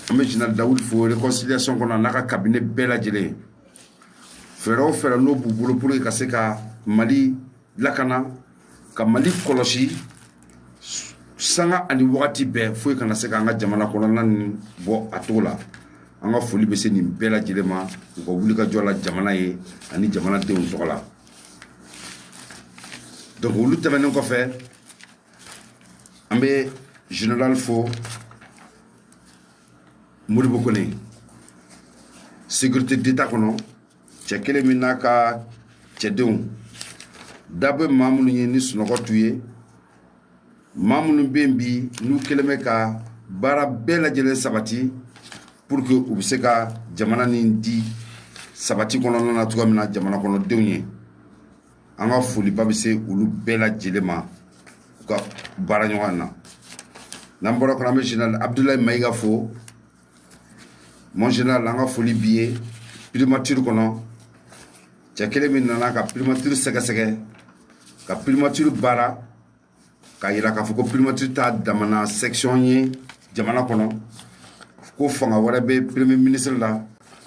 an bɛ général Dawudu fo réconciliation kɔnɔ a n'a ka cabinet bɛɛ lajɛlen fɛɛrɛ o fɛɛrɛ n'o b'u bolo pour que ka se ka Mali lakana ka Mali kɔlɔsi sanga ani wagati bɛɛ foyi kana se ka an ka jamana kɔnɔna nin bɔ a cogo la. An ka foli bɛ se nin bɛɛ lajɛlen ma u ka wuli ka jɔ la jamana ye ani jamanadenw tɔgɔ la. Donc olu tɛmɛnen kɔfɛ an bɛ général fo Modibo Kone sécurité d'état kɔnɔ cɛ kelen min n'a ka cɛdenw da bɛ maa minnu ye ni sunɔgɔ t'u ye maa minnu bɛ yen bi n'u kɛlen bɛ ka baara bɛɛ lajɛlen sabati pour que u bɛ se ka jamana nin di sabati kɔnɔna na cogoya min na jamana kɔnɔdenw ye an ka foliba bɛ se olu bɛɛ lajɛlen ma u ka baara ɲɔgɔn na. N'an bɔra kɔnɔ an bɛ général Abdoulaye Mayiga fo mon général an ka foli b'i ye primature kɔnɔ cɛ kelen min nana ka primature sɛgɛsɛgɛ ka primature baara k'a yira k'a fɔ ko primature t'a damana section ye jamana kɔnɔ ko fanga wɛrɛ bɛ premier ministre la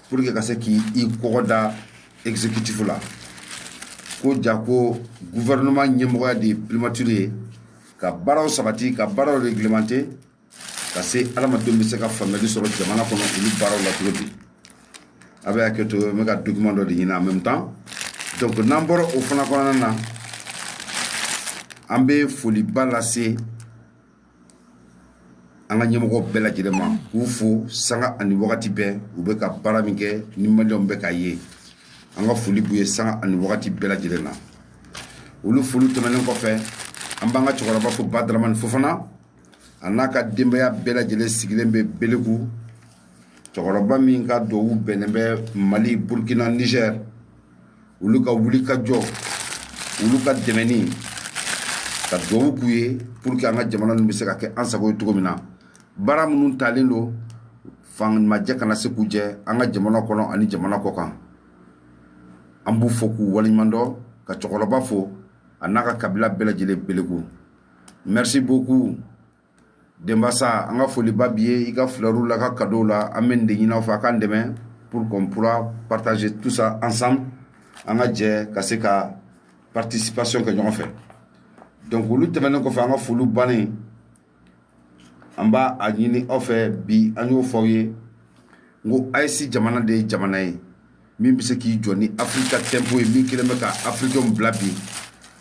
pour que ka se k'i kɔgɔ da exécutif la ko ja ko gouvernement ɲɛmɔgɔya de ye primature ye ka baaraw sabati ka baaraw réglementer ka se adamadenw bɛ se ka faamuyali sɔrɔ jamana kɔnɔ olu baaraw la cogo di. A bɛ hakɛ to n bɛ ka document dɔ de ɲini en même temps donc n'an bɔra o fana kɔnɔna na an bɛ foliba lase an ka ɲɛmɔgɔ bɛɛ lajɛlen ma k'u fo sanga ani wagati bɛɛ u bɛ ka baara min kɛ ni maliyɛnw bɛ k'a ye an ka foli b'u ye sanga ani wagati bɛɛ lajɛlen na. Olu foli tɛmɛnen kɔfɛ an b'an ka cɛkɔrɔba fo Badramani Fofana a n'a ka denbaya bɛɛ lajɛlen sigilen bɛ Beleku cɛkɔrɔba min ka duwawu bɛnnen bɛ Mali Burkina Niger olu ka wuli ka jɔ olu ka dɛmɛni ka duwawu k'u ye pour que an ka jamana ninnu bɛ se ka kɛ an sago ye cogo min na. Baara minnu talen don fangamajɛ kana se k'u jɛ an ka jamana kɔnɔ ani jamana kɔ kan an b'u fo k'u waleɲuman dɔn ka cɛkɔrɔba fo a n'a ka kabila bɛɛ lajɛlen Beleku. Merci beaucoup Dembassa an ka foliba b'i ye i ka fleurs la ka cadeau la an bɛ nin de ɲini aw fɛ a k'an dɛmɛ pour qu'on pourra partager tout ça ensemble an ka jɛ ka se ka participation kɛ ɲɔgɔn fɛ. Donc olu tɛmɛnen kɔfɛ an ka foliw bannen an b'a a ɲini aw fɛ bi an y'o fɔ aw ye n ko AES jamana de ye jamana ye min bɛ se k'i jɔ ni Afrika tempo ye min kelen bɛ ka Africains bila bi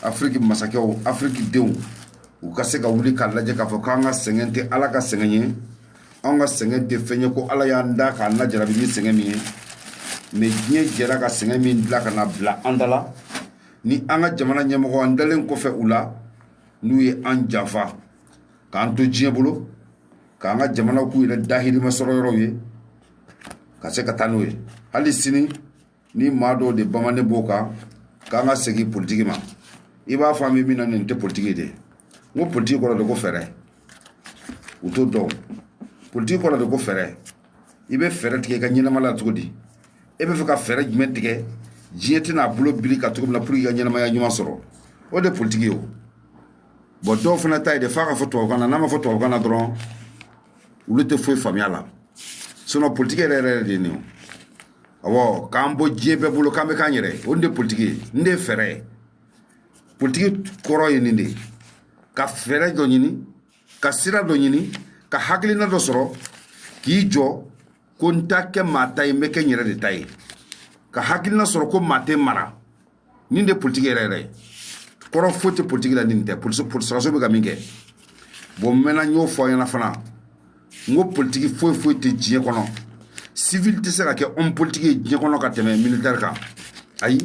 Afrique masakɛw Afrique denw u ka se ka wuli k'a lajɛ k'a fɔ k'an ka sɛgɛn tɛ Ala ka sɛgɛn ye an ka sɛgɛn tɛ fɛn ye ko Ala y'an da k'an lajarabi ni sɛgɛn min ye mais diɲɛ jɛra ka sɛgɛn min dilan ka na bila an da la ni an ka jamana ɲɛmɔgɔ an dalen kɔfɛ u la n'u ye an janfa k'an to diɲɛ bolo k'an ka jamanaw k'u yɛrɛ dahirimɛ sɔrɔ yɔrɔw ye ka se ka taa n'o ye hali sini ni maa dɔw de bamanen b'o kan k'an ka segin politique ma i b'a fɔ an bɛ min na nin tɛ politique ye de n ko politique kɔrɔ de ko fɛɛrɛ u t'o dɔn politique kɔrɔ de ko fɛɛrɛ i bɛ fɛɛrɛ tigɛ i ka ɲɛnamaya la cogo di e bɛ fɛ ka fɛɛrɛ jumɛn tigɛ diɲɛ tɛna bolo bili ka cogo min na pour que i ka ɲɛnamaya ɲuman sɔrɔ o de politique ye o. Bon dɔw fana ta ye de f'a ka fɔ tubabukan na n'a ma fɔ tubabukan na dɔrɔn olu tɛ foyi faamuya la sinon politique yɛrɛ yɛrɛ de ye nin ye awɔ k'an bɔ diɲɛ bɛɛ bolo k'an bɛ k'an yɛrɛ o de ye politique ye nin de ye fɛɛrɛ ye politique kɔrɔ ye nin de ye ka fɛɛrɛ dɔ ɲini ka sira dɔ ɲini ka hakilina dɔ sɔrɔ k'i jɔ ko n ta kɛ maa ta ye n bɛ kɛ n yɛrɛ de ta ye ka hakilina sɔrɔ ko maa tɛ mara nin de ye politique yɛrɛ yɛrɛ ye kɔrɔ foyi tɛ politique la nin tɛ sɔrɔso bɛ ka min kɛ bon maintenant n y'o fɔ aw ɲɛna fana n ko politique foyi tɛ diɲɛ kɔnɔ civil tɛ se ka kɛ homme politique ye diɲɛ kɔnɔ ka tɛmɛ militaire kan ayi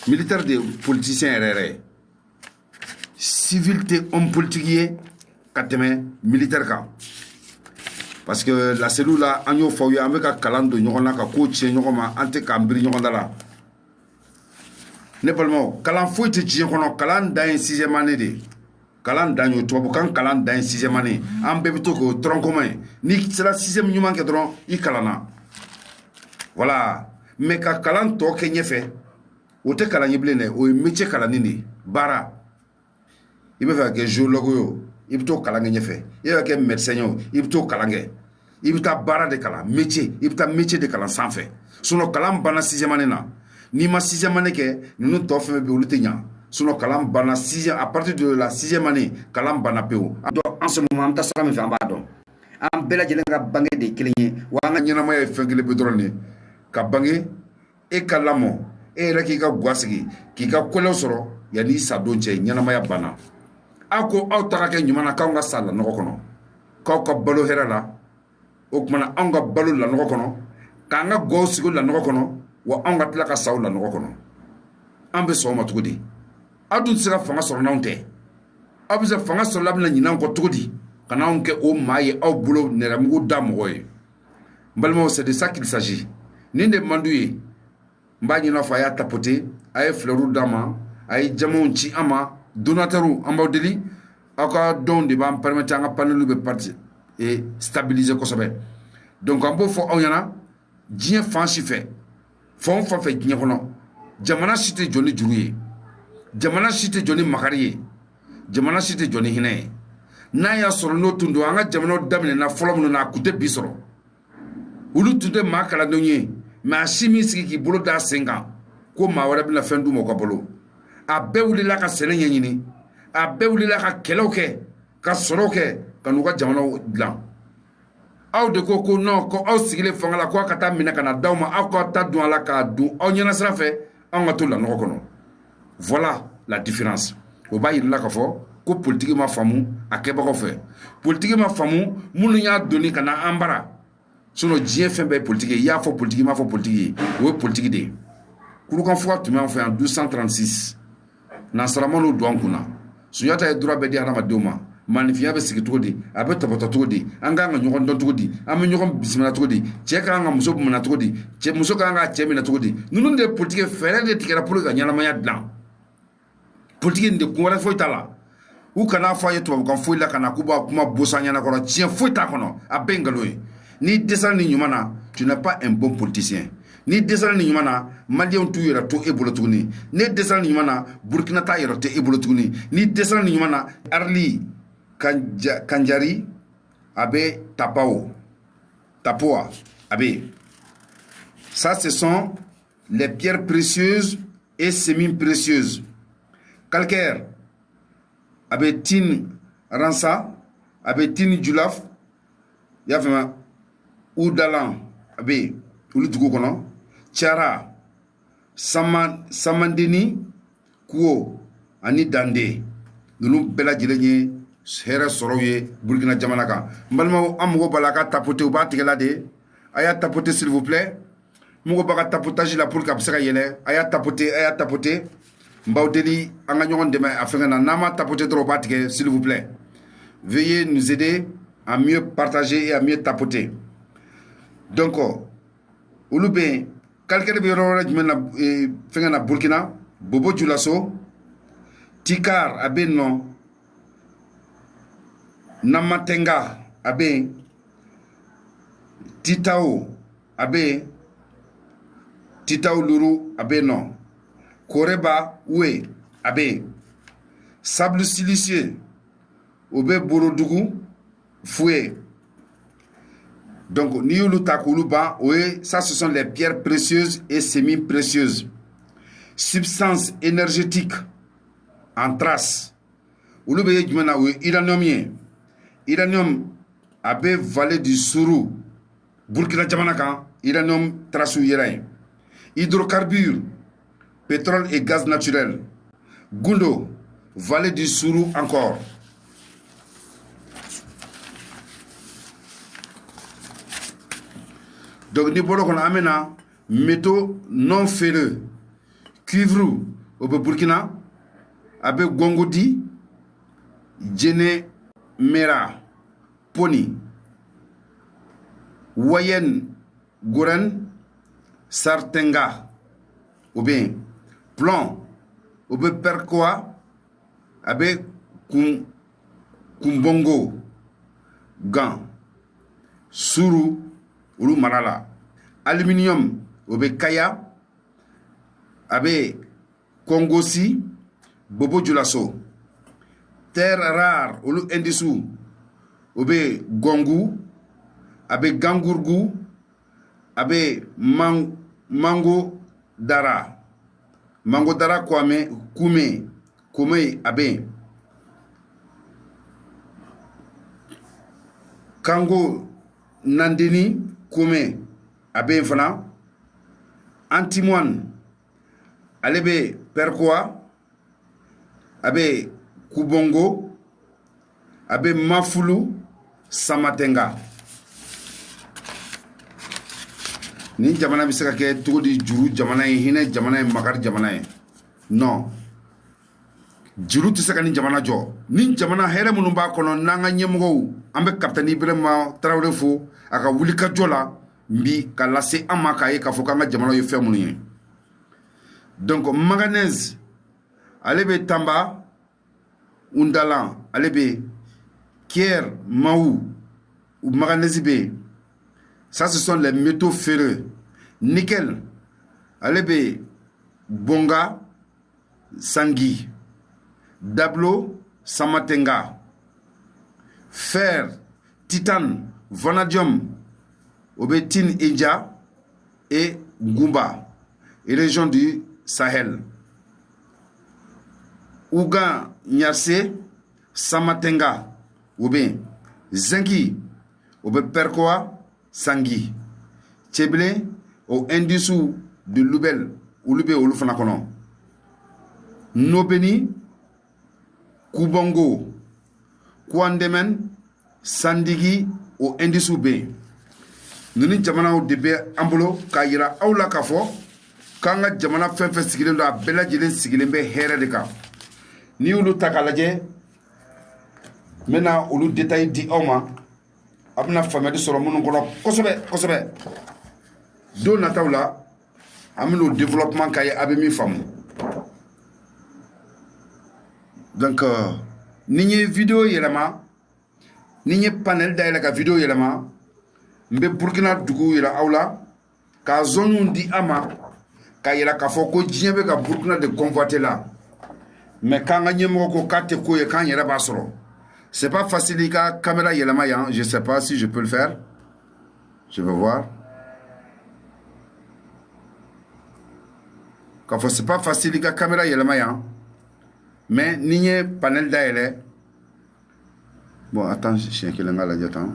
militaire de ye politicien yɛrɛ yɛrɛ ye civil tɛ homme politique ye ka tɛmɛ militaire kan parce que la cellule la an y'o fɔ aw ye an bɛ ka kalan don ɲɔgɔn na ka kow tiɲɛ ɲɔgɔn ma an tɛ k'an biri ɲɔgɔn da la ne balimaw kalan foyi tɛ diɲɛ kɔnɔ kalan dan ye sixième année de ye kalan dan ye tubabukan kalan dan ye sixième année an bɛɛ bɛ to k'o tɔrɔn kɔma ye n'i sera sixième ɲuman kɛ dɔrɔn i kalanna voilà mais ka kalan tɔ kɛ ɲɛfɛ o tɛ kalan ye bilen dɛ o ye métier kalanni de ye baara i bɛ fɛ ka kɛ géologue ye o i bɛ t'o kalan kɛ ɲɛfɛ i bɛ ka kɛ médecin ye o i bɛ t'o kalan kɛ i bɛ taa baara de kalan métier i bɛ taa métier de kalan sanfɛ sinon kalan banna 6e année na n'i ma 6e année kɛ ninnu tɔ fɛn bɛ olu tɛ ɲa sinon kalan banna 6e à partir de la 6e année kalan banna pewu. donc en ce moment an bɛ taa sira min fɛ an b'a dɔn an bɛɛ lajɛlen ka bange de ye kelen ye wa an ka ɲɛnamaya ye fɛn kelen pe dɔrɔn de ka bange e ka lamɔ e yɛrɛ k'i ka ga sigi k'i ka kɔlɛw sɔrɔ yanni i sa don cɛ ɲɛnamaya banna. aw ko aw taga kɛ ɲuman na k'anw ka sa lanɔgɔ kɔnɔ k'aw ka balo hɛrɛ la o kumana anw ka balo lanɔgɔ kɔnɔ k'an ka gaw sigi lanɔgɔ kɔnɔ wa anw ka tila ka sa o lanɔgɔ kɔnɔ an bɛ sɔn o ma cogo di aw dun tɛ se ka fanga sɔrɔ n'anw tɛ aw bɛ se fanga sɔrɔla bɛna ɲinɛ anw kɔ cogo di ka n'anw kɛ o maa ye aw bolo nɛrɛmugu da mɔgɔ ye n balimaw c'est de ça qu'il s'agit nin de man d'u ye n b'a ɲin'a fɔ a y'a tapoter a ye fleurs d'an ma a ye jamaw ci an ma donateurs an b'aw deli aw ka dɔnw de b'an permettre an ka panneau bɛ parti et stabiliser kosɛbɛ donc an b'o fɔ aw ɲɛna diɲɛ fan si fɛ fan o fan fɛ diɲɛ kɔnɔ jamana si tɛ jɔ ni juru ye jamana si tɛ jɔ ni makari ye jamana si tɛ jɔ ni hinɛ ye n'a y'a sɔrɔ n'o tun don an ka jamanaw daminɛna fɔlɔ minnu na a tun tɛ bi sɔrɔ olu tun tɛ maa kalandenw ye mais a si min sigi k'i bolo d'a sen kan ko maa wɛrɛ bɛna fɛn d'u ma u ka balo a bɛɛ wulila ka sɛnɛ ɲɛɲini a bɛɛ wulila ka kɛlɛw kɛ ka sɔrɔw kɛ ka n'u ka jamanaw dilan aw de ko non ko aw sigilen fanga la ko aw ka taa minɛ ka na d'aw ma aw ka taa dun a la k'a dun aw ɲɛna sira fɛ anw ka to lanɔgɔ kɔnɔ voilà la différence o b'a yirila k'a fɔ ko politiki ma faamu a kɛbagaw fɛ politiki ma faamu minnu y'a doni ka na an bara sinon diɲɛ fɛn bɛɛ ye politiki ye i y'a fɔ politiki m'a fɔ politiki ye o ye politiki de ye kurukanfuga tun b'an fɛ yan 1236 nansarama n'o don an kunna sunjata ye droit bɛɛ di hadamadenw ma maanifinya bɛ sigi cogo di a bɛ tɔbɔtɔ cogo di an ka kan ka ɲɔgɔn dɔn cogo di an bɛ ɲɔgɔn bisimila cogo di cɛ ka kan ka muso minɛ cogo di muso ka kan ka cɛ minɛ cogo di ninnu de ye politiki ye fɛɛrɛ de tigɛra pour que ka ɲɛnamaya dilan politiki nin de kun wɛrɛ foyi t'a la u kana fɔ a ye tubabukan foyi la ka na k'u b'a kuma bosan ɲɛna kɔrɔ tiɲɛ foyi t'a kɔnɔ a bɛɛ ye nkalon ye n'i dɛsɛra nin ɲuman na tu n'es pas un bon politicien n'i dɛsɛra nin ɲuman na maliyɛnw t'u yɛrɛ to e bolo tuguni n'i dɛsɛra nin ɲuman na burukina t'a yɛrɛ to e bolo tuguni n'i dɛsɛra nin ɲuman na arli kanjari a bɛ tapoa a bɛ yen ça ce sont les pierres précieuses et semi précieuses calcaire a bɛ tin ransa a bɛ tin julaf i y'a faamuya udalan a bɛ yen olu dugu kɔnɔ cara samandeni kuwo ani dande ninnu bɛɛ lajɛlen ye hɛrɛ sɔrɔw ye burukina jamana kan n balimaw an mago b'a la a ka tapoter u b'a tigɛla de a y'a tapoter s'il vous plaît n mago b'a ka tapotage la pour que a bɛ se ka yɛlɛ a y'a tapoter n b'aw deli an ka ɲɔgɔn dɛmɛ a fɛngɛ na n'an m'a tapoter dɔrɔn u b'a tigɛ s'il vous plaît veuillez nous aider à mieux partager et à mieux tapoter donc olu bɛ yen kalikɛli bɛ yɔrɔ wɛrɛ jumɛn na fɛngɛ na burukina bobo julaso tikar a bɛ yen nɔ namatenga a bɛ yen titao a bɛ yen titao luru a bɛ yen nɔ koreba we a bɛ yen sable silicieux o bɛ borodugu fouet donc n'i y'olu ta k'olu ban o ye ça ce sont les pierres précieuses et semi précieuses substance énergétique en trace olu bɛ ye jumɛn na o ye uranium ye uranium a bɛ vallée du Suru Burkina jamana kan uranium trace yera yen hydrocarbures pétrole et gaz naturel Gundo vallée du Suru encore donc ni bolo kɔnɔ an bɛ na métaux non ferreux cuivre o bɛ Burkina a bɛ Gongodi Djene Mera Poni Wayen Goren Sartenga ou bien plomb ou bien Perkoa avec Kumbongo Gan Suru Ulu Marala aluminium ou bien Kaya avec Kongosi Bobo Julaso terre rare olu indisu o be gongu abe Gangurgu, abe Mango Dara. Mango Dara Koume abe. Kango Nandini Koume abe fana. Antimouane alebe Perkoa abe Kubongo abe Mafulu Samatenga. Ni jamana bi se ka kɛ cogo di juru jamana ye hinɛ jamana ye makari jamana ye non juru tɛ se ka ni jamana jɔ ni jamana hɛrɛ minnu b'a kɔnɔ n'an ka ɲɛmɔgɔw an bɛ kapitɛni Ibrahima Traoré fo a ka wulikajɔ la bi ka lase an ma k'a ye k'a fɔ k'an ka jamana ye fɛn minnu ye donc Manganese ale bɛ Tamba Undalan ale bɛ Kier Maou ou Manganese bɛ ça ce sont les métaux ferreux nickel ale bɛ Bonga Sangui Dablo Samatenga fer titane vanadium Obetine India et Goumba et région du Sahel Ougan Nyarse Samatenga Obe Zengi Obe Perkoa Sangui Tcheble au Indissou de Loubel Oulube Oulufanakono Nobeni Kubongo Kouandemen Sandigi au Indissou B Nuni jamana o debe ambolo ka yira awla ka fo kanga jamana fenfe sigilen do a bela jelen sigilen be here de ka ni ulu takalaje mena ulu detail di oma abna famedi soro munu kono kosobe do na tawla amino développement kay abemi famu donc ni vidéo yelama ni panel da ka vidéo yelama mbe Burkina dugu yira awla ka zone di ama ka yira ka fo ko jiebe ka Burkina de convoiter là mais quand gagné mo ko kate ko e kan yira ba soro c'est pas facile ka caméra yelama yan je sais pas si je peux le faire je vais voir ka fo c'est pas facile ka caméra yelama yan mais nié panel d'aile bon attends chien qui l'engala j'attends.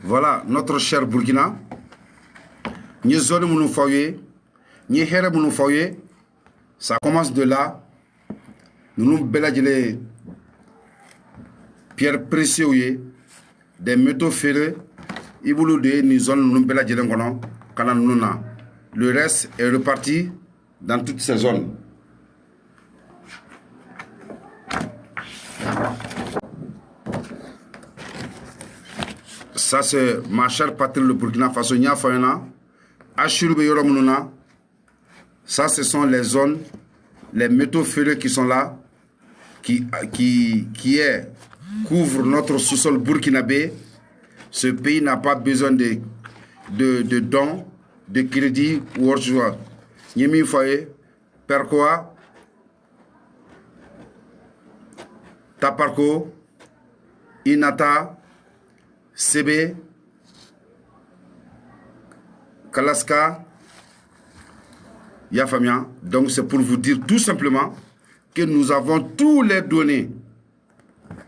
Voilà notre cher Burkina. Ni zone mounou foye, ni here mounou foye. Ça commence de là. Nous beladjele pierre précieuse, des métaux ferreux. Iboulou de ni zone nous beladjele ngono kana nuna. Le reste est reparti dans toutes ces zones. Ça c'est ma chère patrie le Burkina Faso. Ça ce sont les zones, les métaux ferreux qui sont là, qui couvrent notre sous-sol burkinabé. Ce pays n'a pas besoin de dons, de crédit ou autre chose. Nyemi Foye, Perkoa, Taparko, Inata, CB, Kalaska, Yafamia. Donc c'est pour vous dire tout simplement que nous avons tous les données.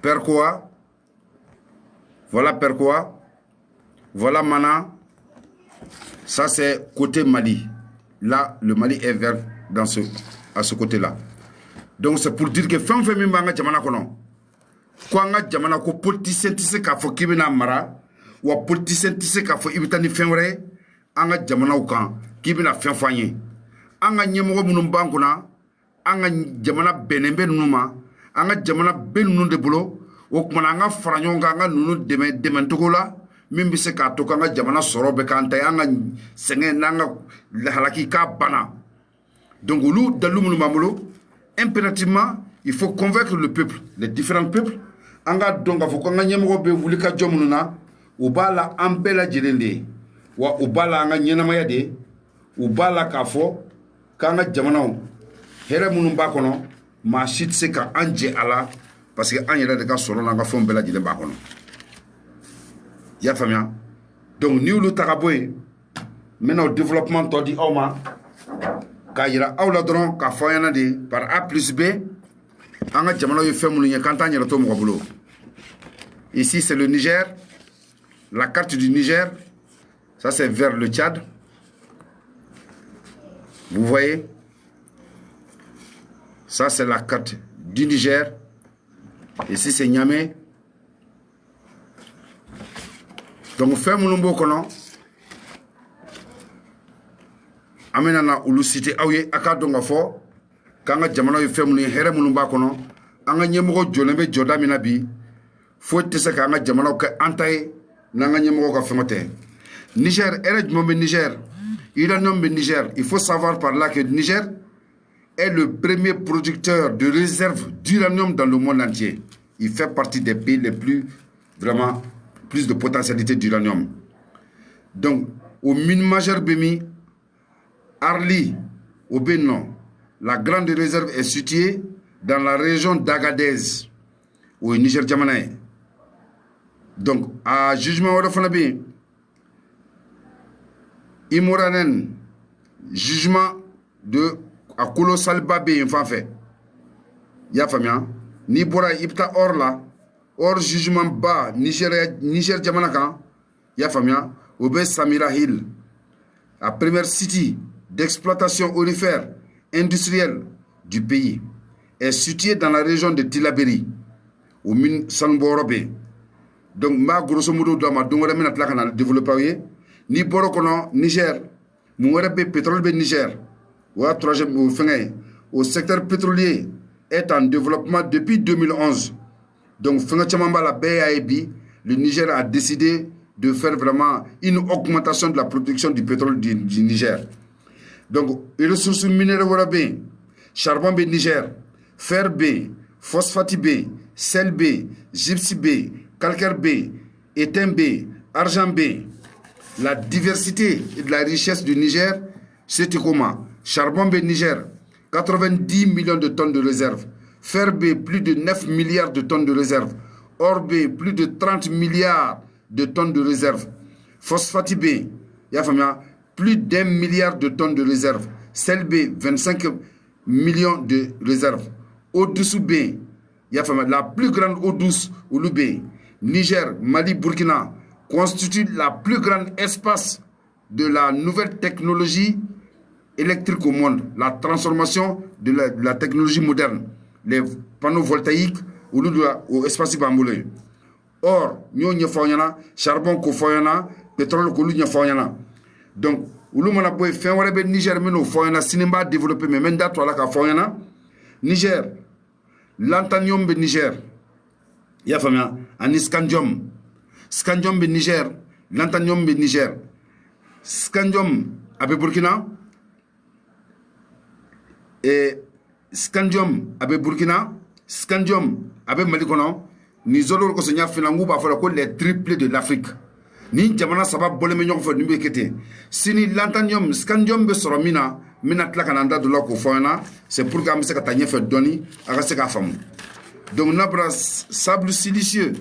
Perkoa, voilà Perkoa, voilà Mana. Ça c'est côté Mali. Là, le Mali est vert à ce côté-là. Donc c'est pour dire que fin Mbanga Jamana Kono. Kwanga jamana ko politicien tise ka fo kibina mara wa politicien tise ka fo ibitani fenwre anga jamana ukan kibina fenfanye anga nyemo munum bankuna anga jamana benembe numa anga jamana benunu de bulo o kuma anga faranyonga anga nunu dementogola mimbi se ka to kanga jamana sorobe kanta anga senge nanga halaki ka bana Donc, Oulu, Daloum Mamolo, impérativement, il faut convaincre le peuple, les différents peuples. Anga donc, il faut qu'on ait un voulu qu'à Djomuna, ou bala ambela djirende, ou bala anga nyenamayade, ou bala kafo, kanga djamanao, here munumba kono, ma shit se ka anje ala, parce que anje de ka solo nanga fon bela djirende bakono. Ya famia. Donc, nous le taraboy, maintenant, le développement, tu dit, Oma, quand il y a un ladron, quand il y a par A plus B, on a déjà fait mon cantagne de Tom Robulo. Ici, c'est le Niger, la carte du Niger, ça c'est vers le Tchad. Vous voyez, ça c'est la carte du Niger. Ici, c'est Niamey. Donc, fait mon nombre kono. Amenana ulu cité awye akadonga fo. Kanga jamana yu fait mon here mon nombre kono. Anga nyemoko jolembe joda minabi. Faut te se kanga jamana ka antaye. Nanga nyemoko ka femote. Niger, erejmombe Niger. Uranium Niger. Il faut savoir par là que Niger est le premier producteur de réserve d'uranium dans le monde entier. Il fait partie des pays les plus vraiment plus de potentialité d'uranium. Donc, au mine majeur Bemi, Arli, au Bénin, la grande réserve est située dans la région d'Agadez, au Niger Djamanaï. Donc, à jugement de Fonabi, Imoranen, jugement de à Colossal Babé, enfin fait. Ya famia, ni bora ipta or là. Or jugement bas Niger Djamanakan, ya famia, Obe Samira Hill, la première city d'exploitation aurifère industrielle du pays, est située dans la région de Tilaberi, au mine Sanborobe. Donc, ma grosso modo, dans ma dongore mina tlakana développé, ni borokono Niger, mouerebe pétrole be Niger, ou à troisième au secteur pétrolier est en développement depuis 2011. Donc, le Niger a décidé de faire vraiment une augmentation de la production du pétrole du Niger. Donc, les ressources minérales B, charbon B Niger, fer B, phosphate B, sel B, gypsy B, calcaire B, étain B, argent B. La diversité et de la richesse du Niger, c'est comment? Charbon B Niger, 90 millions de tonnes de réserves. Fer B, plus de 9 milliards de tonnes de réserves. Or B, plus de 30 milliards de tonnes de réserves. Phosphate B, plus d'1 milliard de tonnes de réserves. Sel B, 25 millions de réserves. Eau douce B, la plus grande eau douce, Oulu B, Niger, Mali, Burkina, constitue la plus grande espace de la nouvelle technologie électrique au monde. La transformation de la technologie moderne. Les panneaux voltaïques ou espace bamboulé. Or, nous avons charbon ko foyana, pétrole ko lu foyana. Donc, ulu mana boy fin wala be Niger meno foyana sinimba développer mais menda to la ka foyana. Niger, l'antanium be Niger. Ya famia, an scandium. Scandium be Niger, l'antanium be Niger. Scandium abe Burkina et Scandium abe Burkina, Scandium abe Malikono, ni zolo ko senya finangu ba fala ko les triplés de l'Afrique. Ni jamana saba bole me nyoko ni bekete. Sini lantanium Scandium be soromina, mina tlaka nanda de loko foyana, c'est pour que se ka tanye fe doni aga se ka famu. Donc nabra sable silicieux,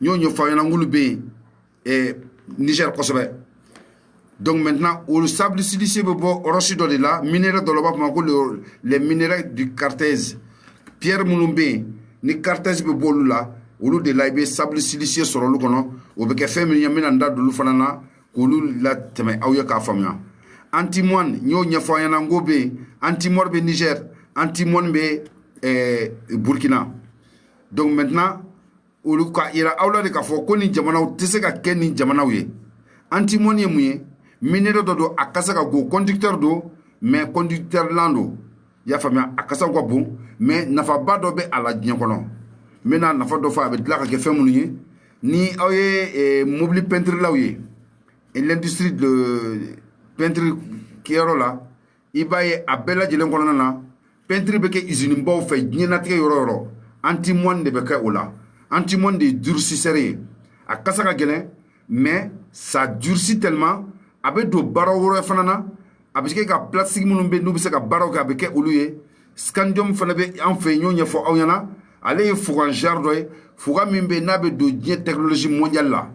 nyo foyana ngulube et Niger kosobe. Donc maintenant, au sable silicieux, de là, minéraux de l'Europe, les minéraux du Carthèse, Pierre Moulumbe, ni Carthèse là, au lieu de là, sable silicieux sur le cono, au bec fait minanda de l'Ufanana, au lieu de la teme, aouya famia. Antimoine, nyo nyafoyana ngobe, Antimor be Niger, Antimone be Burkina. Donc maintenant, au lieu qu'il y a aula de kafo, koni jamana, tesseka keni jamana ouye. Antimone mouye. Minéraux dodo akasaka go conducteur do mais conducteur lando ya famia akasaka go bon mais nafa ba do be ala dien kono mena nafa do fa be dlaka ke femunu ni awye mobile peinture là et l'industrie de peinture qui est là ibaye abela jelen kono na peinture beke usine mbaw fe ñenatige yoro anti-moine de beke ola anti-moine de durcisseur a kasaka gelen mais ça durcit tellement abe do baro woro fanana abe ka plastique munum be nubi se ka baro ka beke oluye scandium fana be en fe ñoñe fo awyana ale fugan jardoy fuga mimbe nabe do je technologie mondiale la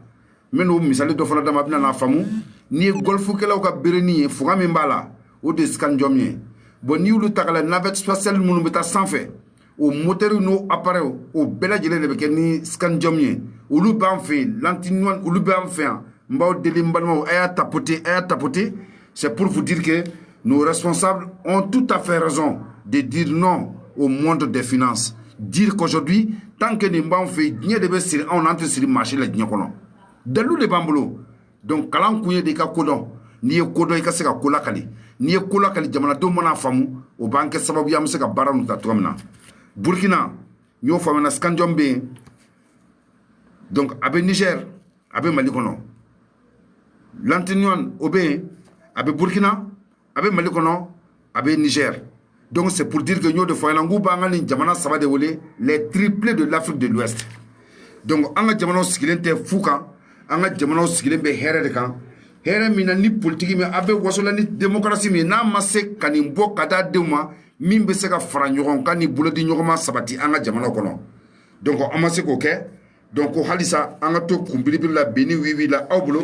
meno misali do fana dama bina na famu ni golfu kelaw ka bereni fuga mimbala o de scandium ye bon ni ulu takala navette spatiale munum beta sans fait au moteur no appareil au bela jele le beke ni scandium ye ulu ban fe lantinoine ulu ban fe mbaw deli mbalmo aya tapoter c'est pour vous dire que nos responsables ont tout à fait raison de dire non au monde des finances. Dire qu'aujourd'hui, tant que nous avons fait, on entre sur le marché, dans le bambolo. Donc, quand on a des cas codons, ni a codon et cassé à colacali, ni a colacali, jamana do mona famu, au banque sababia museka baran tatouamna. Burkina, nous avons un scandium B. Donc, avec Niger, avec Malikono. L'antinion, au B, avec Burkina, avec Malikono, avec Niger. Donc c'est pour dire que nous de Foyanangou Bangali Jamana ça va dérouler les triplés de l'Afrique de l'Ouest. Donc anga Jamana skilente fouka, anga Jamana skilente here de kan. Here mina ni politique mais abe wasola ni démocratie mais na masse kanimbo kada deuma mimbe seka faranyoron kan ni bulodi nyogoma sabati anga Jamana kono. Donc on amasse ko ke donc halisa anga to kumbili la beni wiwi la awbulo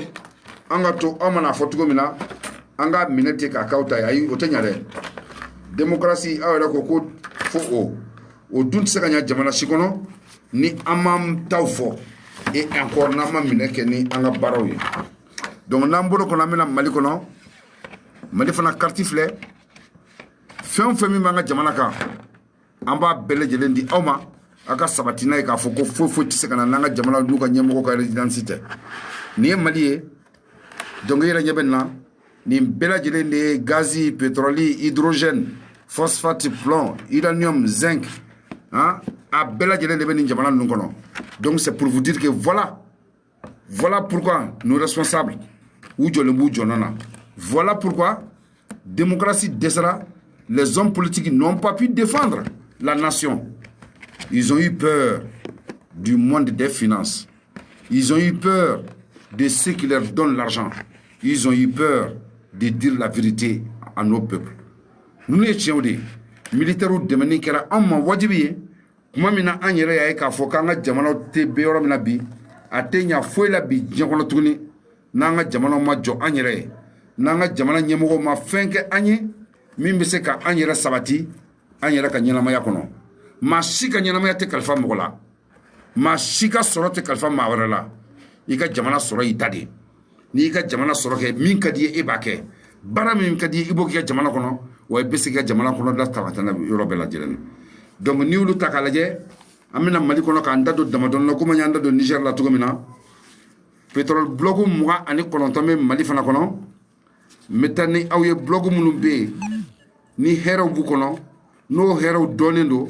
anga to amana fotugo mina anga minete ka kauta ayi otanyare. Démocratie a la koko fo o dun se kanya jamana sikono ni amam tawfo et encore nama mineke ni anga barawi donc namboro ko namena mali kono mali fana carte flé fem femi manga jamana ka amba bele jelendi awma aka sabatina ka foko fo tise kana nanga jamana duka nyemo ko résidence ni mali donc yera nyebenna ni bela jelendi gazi pétrole hydrogène phosphate, plomb, uranium, zinc, hein, à bella jele de Jamana Nunkono. Donc c'est pour vous dire que voilà pourquoi nos responsables, voilà pourquoi démocratie décédera, les hommes politiques n'ont pas pu défendre la nation. Ils ont eu peur du monde des finances. Ils ont eu peur de ceux qui leur donnent l'argent. Ils ont eu peur de dire la vérité à nos peuples. Nous étions des militaires de Menikera en ma wajibi, Mamina Anyere Eka Fokanga Jamano Te Beoram Nabi, Atenya Fuela Bi, Jankonatuni, Nanga Jamano Majo Anyere, Nanga Jamana Nyemo ma Fenke Anye, Mimbeseka Anyera Sabati, Anyera Kanyana Mayakono, Mashika Yanamaya te Kalfa Mola, Mashika Sorote Kalfa Mawarela, Ika Jamana Sora Itadi, Nika Jamana Soroke, Minkadi Ebake, Barami Minkadi Ibokia Jamana Kono. Ouais, parce que jamana kono da tabatana Europe la jelen. Donc ni ulu takalaje amina mali kono ka anda do damadon no kuma nyanda do Niger la tugomina. Pétrole blogu muga ani kono tame mali fana kono. Metani awye blogu mulumbe ni hero bu kono no hero donendo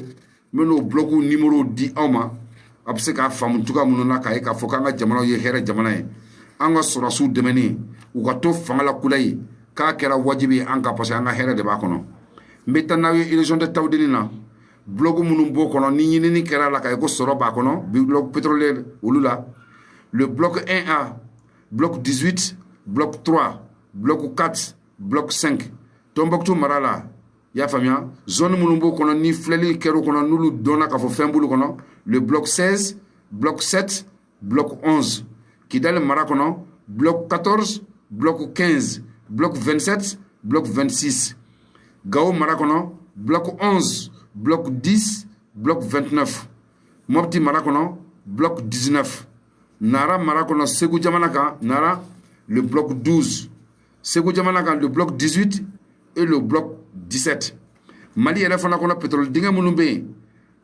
meno blogu numéro 10 awma abse ka famu tuga mununa ka e ka fokanga jamana ye here jamana e anga surasu demeni u ka to fangala kulay ka kera wajibi anka parce anga here de bakono mbetana yo élection de tawdinina blogu munum bo kono ni ni kera la kay ko soro bakono bi bloc pétrolier ulula le bloc 1A bloc 18 bloc 3 bloc 4 bloc 5 Tombouctou marala ya famia zone munum bo kono ni fleli kero kono nulu dona ka fo fembulu kono le bloc 16 bloc 7 bloc 11 Kidal Marakono bloc 14 bloc 15 bloc 27, bloc 26. Gao Marakono, bloc 11, bloc 10, bloc 29. Mopti Marakono, bloc 19. Nara Marakono, Segou Djamanaka, Nara, le bloc 12. Segou Djamanaka, le bloc 18 et le bloc 17. Mali et la Fanakona Pétrole, Dinga Mounoumbe,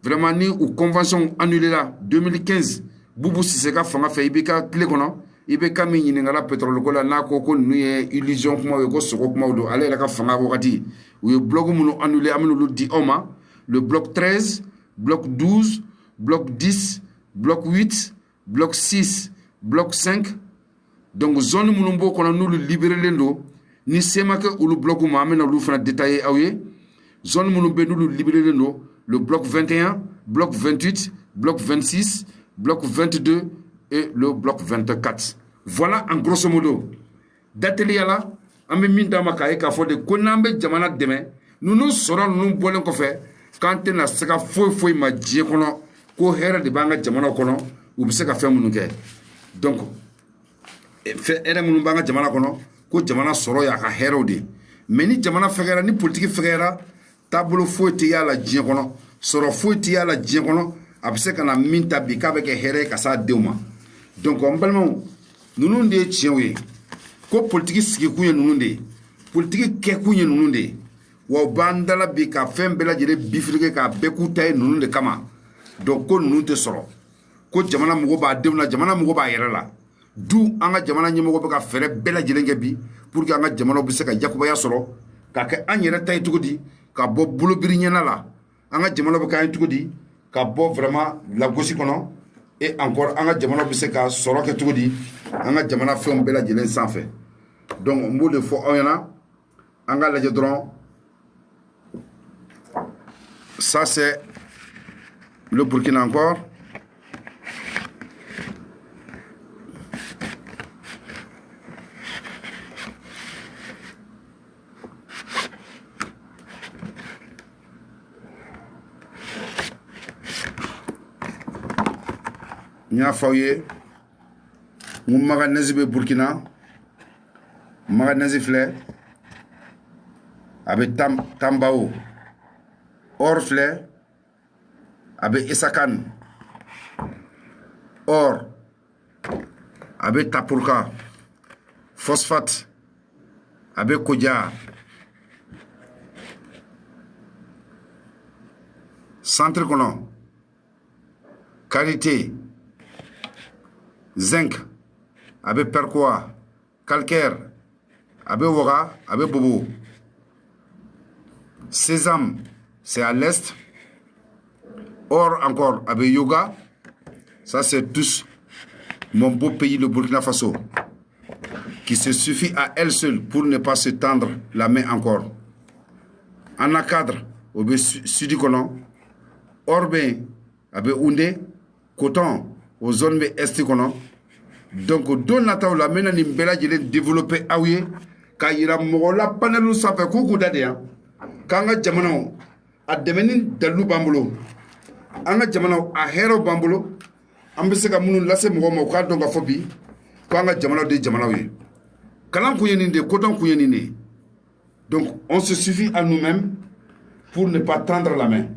vraiment ni ou convention annulée là, 2015, Boubou Sisseka Fanga Faibeka, Klekono. Ibe kami nyini ngala pétrole ko la na ko ko nuye illusion kuma we ko soko kuma do ale la ka fanga wakati we bloc munu annulé amunu lu di oma le bloc 13 bloc 12 bloc 10 bloc 8 bloc 6 bloc 5 donc zone munu mbo ko na nulu libéré lendo ni sema ke ulu bloc ma amena ulu fana détaillé awye zone munu be nulu libéré no le bloc 21 bloc 28 bloc 26 bloc 22 et le bloc 24 voilà en grosso modo dateli yala ambe minda makaye ka fode ko nambe jamana deme nunu soro nunu bolen ko fe kante na saka foi ma die kono ko hera de banga jamana kono u bisa ka fe munu ke donc fe era munu banga jamana kono ko jamana soro ya ka hero de meni jamana fegera ni politique fegera tablo foi ti yala die kono soro foi ti yala die kono abise kana minta bi ka be ke here ka sa deuma donc on balmo nunu de chiewe ko politique sigi kunye nunu de politique ke kunye nunu de wa bandala bi ka fembela jere bifrike ka bekuta nunu de kama donc ko nunu te soro ko jamana mugo ba deuna jamana mugo ba yere la du anga jamana nyimo ko ka fere bela jere ngebi pour que anga jamana bi se ka yakuba ya soro ka ke anyere tay tugudi ka bo bulo biri nyana la anga jamana bi ka tugudi ka bo vraiment la gosi kono et encore anga jamana bi se ka soro ke tugudi anga jamana fem bela jere sanfé donc mbo de fo oyana anga la jedron ça c'est le Burkina encore nya fawye mu maga nazibe Burkina maga nazifle abe tambao orfle abe isakan or abe tapurka phosphate abe koja centre kono qualité zinc abe perquois calcaire abe wora abe bobo sésame c'est à l'est or encore abe yoga ça c'est tous mon beau pays le Burkina Faso qui se suffit à elle seule pour ne pas se tendre la main encore en cadre au sud kono orbe abe unde coton aux zones est kono donc don nataw la mena ni mbela jele développer awye ka yira mogola panelu safe kuku dade kanga jamana a demenin dalu bambulo anga jamana a hero bambulo ambese ka munu lase mogo mo ka donga fobi kanga jamana de jamana we kalan kuyeni de coton kuyeni ne donc on se suffit à nous-mêmes pour ne pas tendre la main.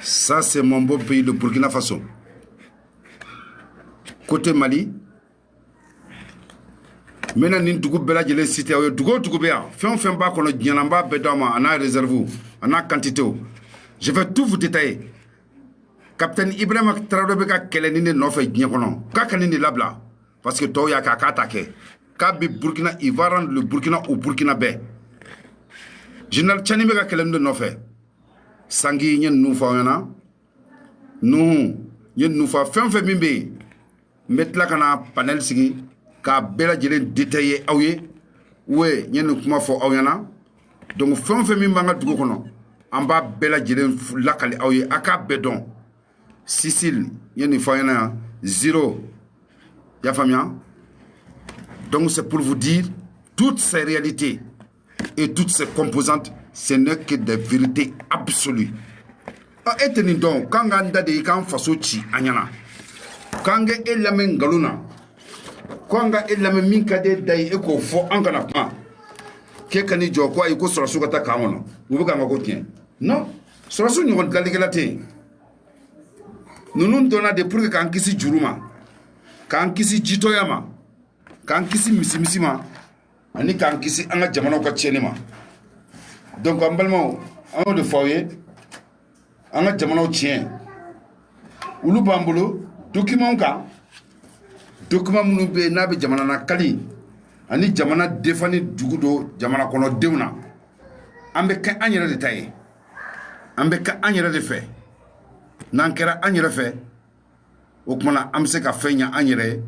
Ça, c'est mon beau pays, le Burkina Faso. Côté Mali, maintenant, nous avons des cités. Nous avons des réserves, on a quantité. Je vais tout vous détailler. Capitaine Ibrahim Traoré a kelenine nofe gnekono. Kakanine labla. Parce que Toya ka attaqué. Kabi Burkina, il va rendre le Burkina au Burkinabé. Général Tchani a kelenine nofe. Sangi yen nou fa yana nou yen nou fa fem mimbe metla kana panel sigi ka bela jele détaillé awye we yen kuma fo awyana donc fem mimba nga dugo kono amba bela jele lakali awye aka bedon Sicile yen fa yana 0 ya famia donc c'est pour vous dire toutes ces réalités et toutes ces composantes. Ce n'est que des vérités absolues. Et donc, quand on a des gens qui anyana, quand on a la main galuna, quand on a la main minkade d'ailleurs qu'on faut en canapé, quelqu'un dit quoi il faut sur la soukata kamono, vous voulez qu'on continue? Non, sur la soukata nous on galère la terre. Nous nous donnons des preuves quand kisi juruma, quand kisi jitoyama, quand kisi misimisima, ani quand kisi anga jamano kachenima. Donc, en Balmao, on a de foyer, on a jamano tien. Oulu bambolo, document ka, document minnu bɛ n'a bɛ jamana na kali ani jamana defani dugu do jamana kɔnɔdenw na an bɛ kɛ an yɛrɛ de ta ye an bɛ kɛ an yɛrɛ de fɛ n'an kɛra an yɛrɛ fɛ o tuma na an bɛ se ka fɛn ɲɛ an yɛrɛ ye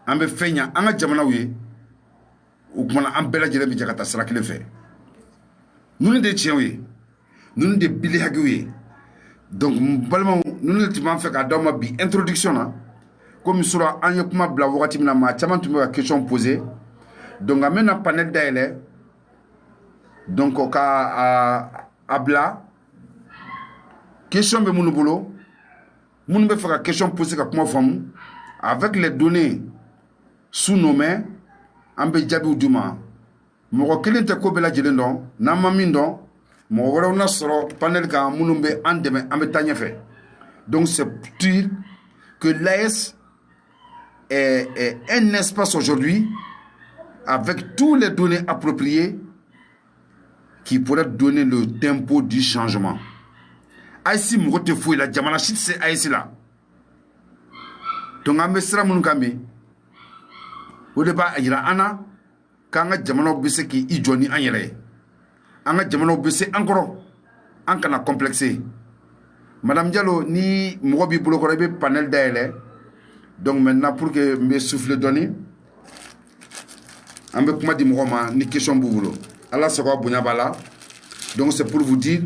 an bɛ fɛn ɲɛ an ka jamanaw ye o tuma na an bɛɛ lajɛlen bɛ jɛ ka taa sira kelen fɛ ninnu de ye tiɲɛw ye ninnu de ye bili hakiw ye donc n balimaw ninnu de tun b'an fɛ k'a d'aw ma bi introduction na komi sura an ye kuma bila wagati min na maa caman tun bɛ ka question poser donc an bɛna panel dayɛlɛ donc ka a bila question bɛ minnu bolo minnu bɛ fɛ ka question poser ka kuma faamu avec les données sous nos mains an bɛ jaabiw d'u ma mɔgɔ kelen tɛ ko bɛɛ lajɛlen dɔn n'an ma min dɔn mɔgɔ wɛrɛw na sɔrɔ panel kan minnu bɛ an dɛmɛ an bɛ taa ɲɛfɛ donc c'est dire que l'AS est un espace aujourd'hui avec tous les données appropriées qui pourraient donner le tempo du changement. AIC mɔgɔ tɛ foyi la jamana si tɛ se AIC la donc an bɛ sira minnu kan bi o de b'a jira an na k'an ka jamanaw bɛ se k'i jɔ ni an yɛrɛ ye an ka jamanaw bɛ se an kɔrɔ an kana complexer madame Diallo ni mɔgɔ b'i bolo kɔrɔ i bɛ panel dayɛlɛ donc maintenant pour que n bɛ souffler dɔɔni an bɛ kuma di mɔgɔ ma ni question b'u bolo ala sago bonya b'a la donc c'est pour vous dire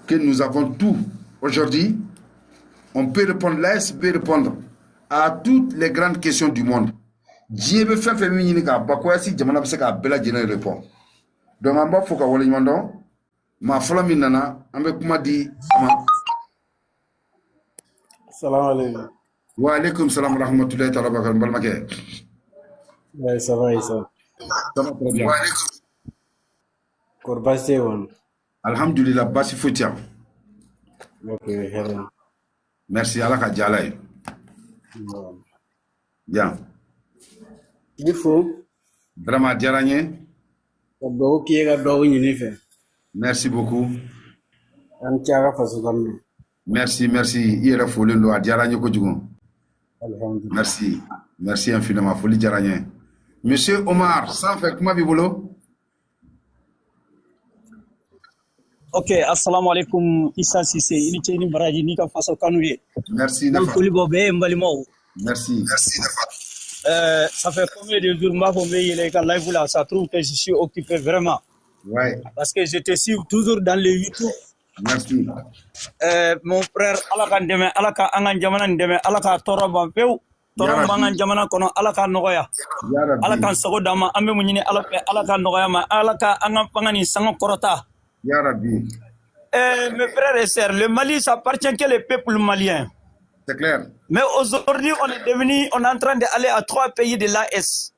que nous avons tout aujourd'hui on peut répondre l'AS peut répondre à toutes les grandes questions du monde diɲɛ bɛ fɛn fɛn min ɲini k'a ba ko AIC jamana bɛ se k'a bɛɛ lajɛlen répond donc an b'a fɔ ka waleɲuman dɔn maa fɔlɔ min nana an bɛ kuma di a ma. Salam alaikum. Wa alaikum salam wa rahmatullahi ta'ala wa barakatuh balimakɛ. Ouais, ça va, Issa. Ça va très bien. Wa alaikum. Kɔri baasi tɛ yen? Alhamdulillah baasi foyi tɛ yan. Ok, hɛrɛ. Merci ala ka diya ala ye. Bien. I bɛ fo. Vraiment a diyara n ye. Ka dugawu k'i ye ka dugawu ɲini fɛ. Merci beaucoup. An cɛ a ka faso kan mɛn. Merci, merci. I yɛrɛ folen don a diyara n ye kojugu. Alhamdulillah. Merci. Merci infiniment. Foli diyara n ye. Monsieur Omar, sanfɛ kuma b'i bolo? Ok, assalamu alaikum Issa Cissé, ini ce ini baraji ni ka faso kanu ye. Merci Nafa. Foli bo be mbalimaw. Merci. Merci Nafa. Ça fait combien de jours m'a fait les ka live là, ça trouve que je suis occupé vraiment. Ouais. Parce que je te suis toujours dans le YouTube. Merci. Mon frère Alaka Ndeme, Alaka Angan Jamana Ndeme, Alaka Toroba Peu, Toroba Angan Jamana Kono, Alaka Noya. Alaka Sogodama, Ame Munini Alaka Noyama, Alaka Angan Pangani Sango Korota. Ya Rabbi. Mes frères et sœurs, le Mali, ça appartient que le peuple malien. C'est clair. Mais aujourd'hui, on est en train d'aller à 3 pays de l'AS.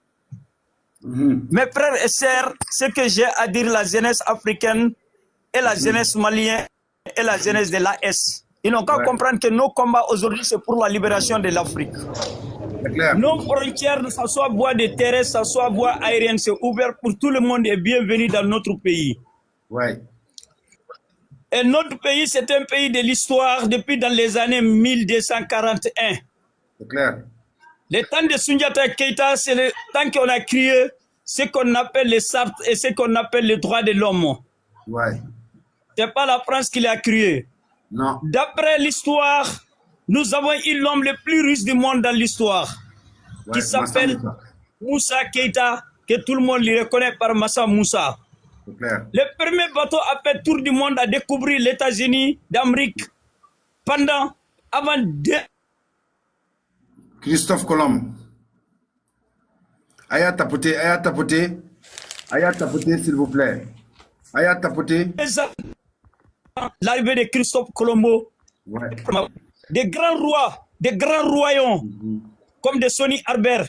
Mes frères et sœurs, ce que j'ai à dire la jeunesse africaine et la jeunesse malienne et la jeunesse de l'AS. Ils n'ont qu'à comprendre que nos combats aujourd'hui, c'est pour la libération de l'Afrique. Nos frontières, que ce soit voie de terre, que ce soit voie aérienne, c'est ouvert pour tout le monde et bienvenue dans notre pays. Ouais. Et notre pays, c'est un pays de l'histoire depuis dans les années 1241. C'est clair. Le temps de Sundiata Keita, c'est le temps qu'on a créé ce qu'on appelle les chartes et ce qu'on appelle les droits de l'homme. Ouais. Ce n'est pas la France qui l'a créé. Non. D'après l'histoire, nous avons eu l'homme le plus riche du monde dans l'histoire, qui s'appelle Moussa Keita, que tout le monde le reconnaît par Massa Moussa. Le premier bateau a fait tour du monde à découvrir les États-Unis d'Amérique avant Christophe Colomb. Aya tapoter, s'il vous plaît. Aya tapoter. L'arrivée de Christophe Colombo. Ouais. Des grands rois, des grands royaumes, comme de Sonny Harbert,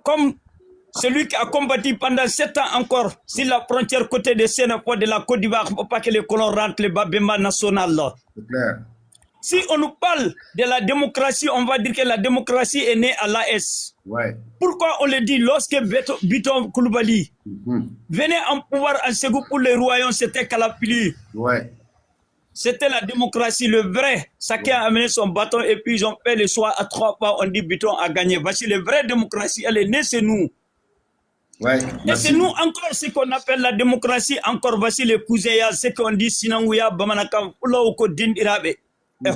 comme celui qui a combattu pendant 7 ans encore sur la frontière côté de Sénégal de la Côte d'Ivoire pour pas que les colons rentrent le Babema national. C'est clair. Si on nous parle de la démocratie, on va dire que la démocratie est née à l'AS. Ouais. Pourquoi on le dit lorsque Biton Koulibaly venait en pouvoir en Ségou pour les royaumes, c'était Kalapili. Ouais. C'était la démocratie, le vrai. Chacun a amené son bâton et puis ils ont fait le choix à 3 pas, on dit Biton a gagné. Voici la vraie démocratie, elle est née, c'est nous. Ouais, et c'est nous encore ce qu'on appelle la démocratie, encore voici les cousins, ce qu'on dit Sinanguya, Bamanakam, Ulauko Din Irabe, et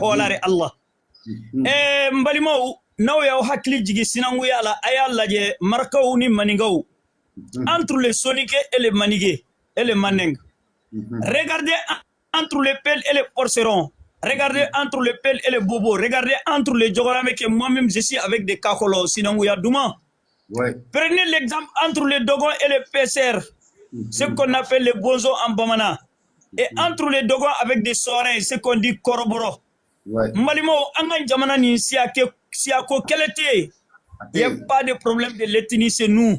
Holare Allah. Et Mbalimo, now ya hakli jigi Sinanguya la ayala je Markaou ni Maningao. Entre les Sonique et les Manigué, et les Maneng. Regardez entre les pelles et les porcerons. Regardez entre les pelles et les bobos. Regardez entre les Djogorame que moi-même je suis avec des kakolos, Sinanguya Douma. Ouais. Prenez l'exemple entre les Dogons et les PCR, ce qu'on appelle les bozos en Bamana. Et entre les Dogons avec des soirées, ce qu'on dit Koroboro. Malimo, Angan Jamanani, Siako, quel était? Il n'y a pas de problème de l'ethnie, c'est nous.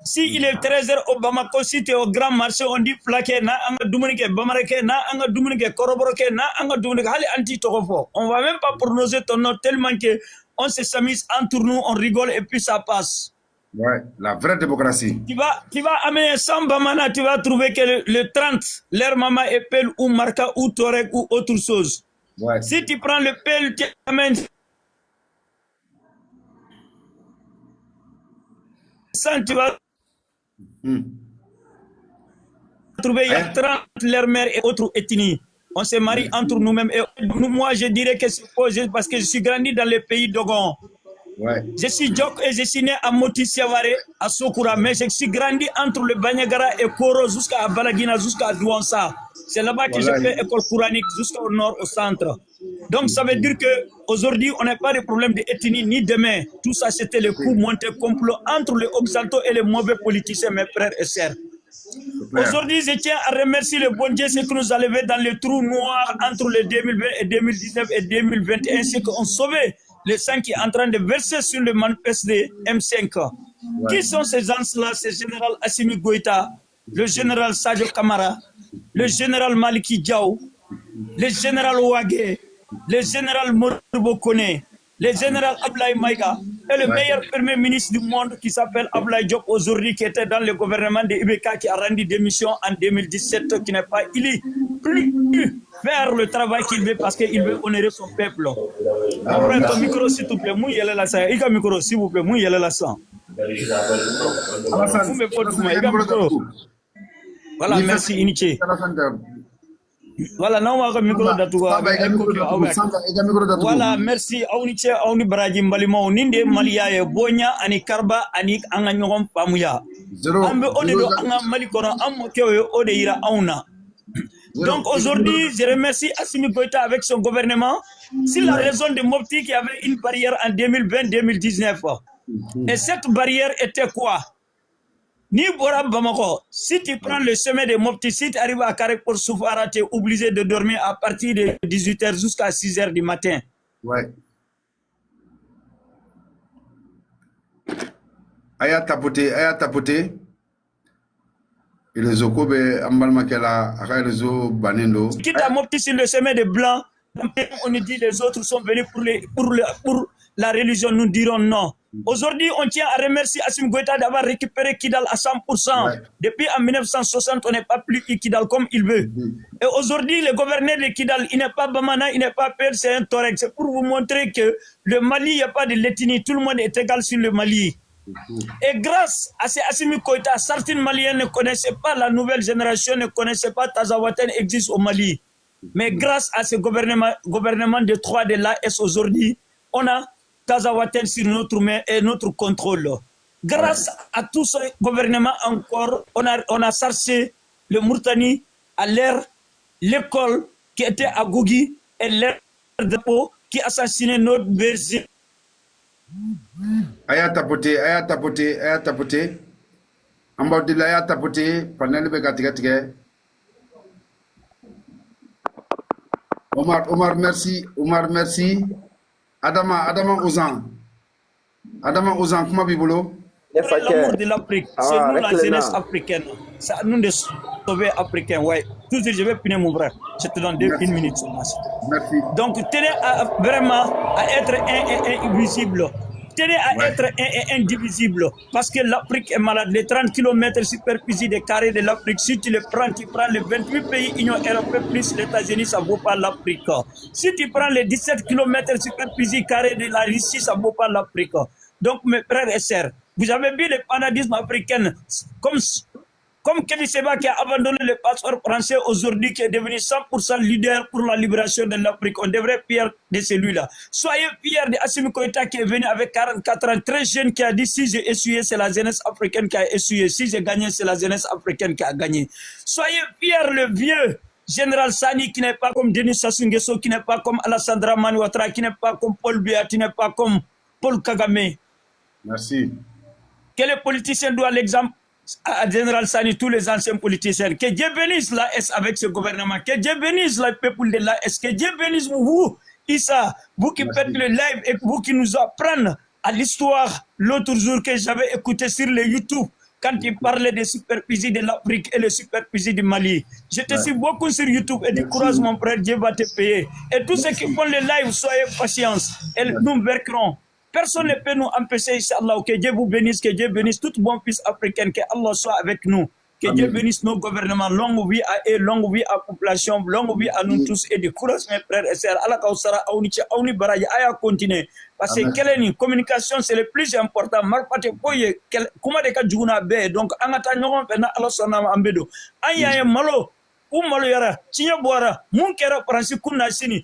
Si il est 13h au Bamako, si tu es au grand marché, on dit plaqué, na anga dumunike, bamareke, na anga dumunike, koroboroke, na anga dumunike, hali anti tokofo. On va même pas prononcer ton nom tellement que on se s'amuse entre nous, on rigole et puis ça passe. Ouais, la vraie démocratie. Tu vas amener 100 Bamana, tu vas trouver que le 30, leur maman est pelle ou marca ou torek ou autre chose. Ouais. Si tu prends le pelle, tu amènes 100, tu vas trouver il y a 30 leur mère et autres ethnies. On se marie entre nous-mêmes. Et moi, je dirais que c'est posé parce que je suis grandi dans les pays Dogon. Ouais. Je suis Djok et je suis né à Moti Siavare, à Sokura, mais je suis grandi entre le Banyagara et Koro jusqu'à Balagina, jusqu'à Douansa. C'est là-bas que j'ai fait école coranique jusqu'au nord, au centre. Donc ça veut dire qu'aujourd'hui, on n'a pas de problème d'ethnie ni demain. Tout ça, c'était le coup monté complot entre les Occidentaux et les mauvais politiciens, mes frères et sœurs. Aujourd'hui, je tiens à remercier le bon Dieu, ce que nous a levé dans le trou noir entre les 2020 et 2019 et 2021, ce qu'on sauvé le sang qui est en train de verser sur le manifeste de M5. Qui sont ces gens-là? C'est le général Assimi Goïta, le général Sadio Kamara, le général Maliki Diaw, le général Ouagé, le général Moribo Kone, le général Ablaye Maïga et le meilleur premier ministre du monde qui s'appelle Ablaye Diop aujourd'hui, qui était dans le gouvernement de IBK, qui a rendu démission en 2017, qui n'est pas plus faire le travail qu'il veut parce qu'il veut honorer son peuple. Après ton micro, s'il te plaît, mouillez la sang. Il y a micro, s'il vous plaît, mouillez la sang. Voilà, merci Iniché. Voilà, non, on va micro d'Atouga. Voilà, merci Iniché, Auni Baraji Mbalima, Ninde Malia et Bonya, Ani Karba, Ani Anganyom Pamuya. Ambe Odedo Anga Malikora, Amokyo Odeira Auna. Donc aujourd'hui, je remercie Assimi Goïta avec son gouvernement. C'est la raison de Mopti qui avait une barrière en 2020-2019. Et cette barrière était quoi? Ni Bora Bamako, si tu prends le chemin de Mopti, si tu arrives à Karek pour Soufara, tu es obligé de dormir à partir de 18h jusqu'à 6h du matin. Ouais. Aya tapoté. Et les Okobe, Ambalmakela, Rezo Banendo. Quitte à Mopti sur le chemin de blanc, on nous dit les autres sont venus pour la religion, nous dirons non. Aujourd'hui, on tient à remercier Assimi Goïta d'avoir récupéré Kidal à 100%. Depuis en 1960, on n'est pas plus Kidal comme il veut. Et aujourd'hui, le gouverneur de Kidal, il n'est pas Bamana, il n'est pas Père, c'est un Torek. C'est pour vous montrer que le Mali, il n'y a pas de l'ethnie, tout le monde est égal sur le Mali. Et grâce à ces Assimi Goïta, certains Maliens ne connaissaient pas, la nouvelle génération ne connaissait pas Tazawaten existe au Mali. Mais grâce à ce gouvernement de 3 de l'AS aujourd'hui, on a Tazawaten sur notre main et notre contrôle. Grâce à tout ce gouvernement encore, on a cherché le Mourtani à l'école qui était à Gougui et l'air dépôt qui assassinait notre berger. Aya tapoté. Ambodila aya tapoté, panel begatige. Omar, merci. Adama Ozan, comment bibolo? L'amour de l'Afrique, c'est nous la jeunesse africaine. C'est nous de sauver africains, ouais. Toujours, je vais finir mon frère. Je te donne 1 minute seulement. Merci. Donc, tenez vraiment à être invisible. tenez à être indivisible. Parce que l'Afrique est malade. Les 30 km superficie des carrés de l'Afrique, si tu les prends, tu prends les 28 pays Union européenne plus les États-Unis, ça ne vaut pas l'Afrique. Si tu prends les 17 km superficie carrés de la Russie, ça ne vaut pas l'Afrique. Donc, mes frères et sœurs, vous avez vu le panadisme africain comme Kémy Séba qui a abandonné le passeport français aujourd'hui, qui est devenu 100% leader pour la libération de l'Afrique. On devrait être fier de celui-là. Soyez fiers de Assimi Goïta qui est venu avec 44 ans, très jeune, qui a dit si j'ai essuyé, c'est la jeunesse africaine qui a essuyé. Si j'ai gagné, c'est la jeunesse africaine qui a gagné. Soyez fiers le vieux Général Sani qui n'est pas comme Denis Sassou Nguesso, qui n'est pas comme Alassane Dramane Ouattara, qui n'est pas comme Paul Biya, qui n'est pas comme Paul Kagame. Merci. Quel politicien doit l'exemple à Général Sani, tous les anciens politiciens? Que Dieu bénisse l'AS avec ce gouvernement, que Dieu bénisse le peuple de l'AS, que Dieu bénisse vous, Issa, vous qui faites le live et vous qui nous apprenez à l'histoire l'autre jour que j'avais écouté sur le YouTube, quand il parlait des superficies de l'Afrique et les superficies du Mali. Je te suis beaucoup sur YouTube et du courage, mon frère, Dieu va te payer. Et tous ceux qui font le live, soyez patients, et nous verrons. Personne ne peut nous empêcher, Inch'Allah, que Dieu vous bénisse, que Dieu bénisse tout bon fils africain, que Allah soit avec nous, que Dieu bénisse nos gouvernements, longue vie à eux, longue vie à la population, longue vie à nous tous, et du courage, mes frères et sœurs. Allah Kausara, Aouniche, Aouni Baraye, Aya continue. Parce que quelle est communication, c'est le plus important. Marpate Poye, comment de Kadjouna Bé, donc, Angata Nyoron, Fena, Allah Sonam Ambedo. Aya Malo. Malo yara tinya bora mun kera pransi kunna sini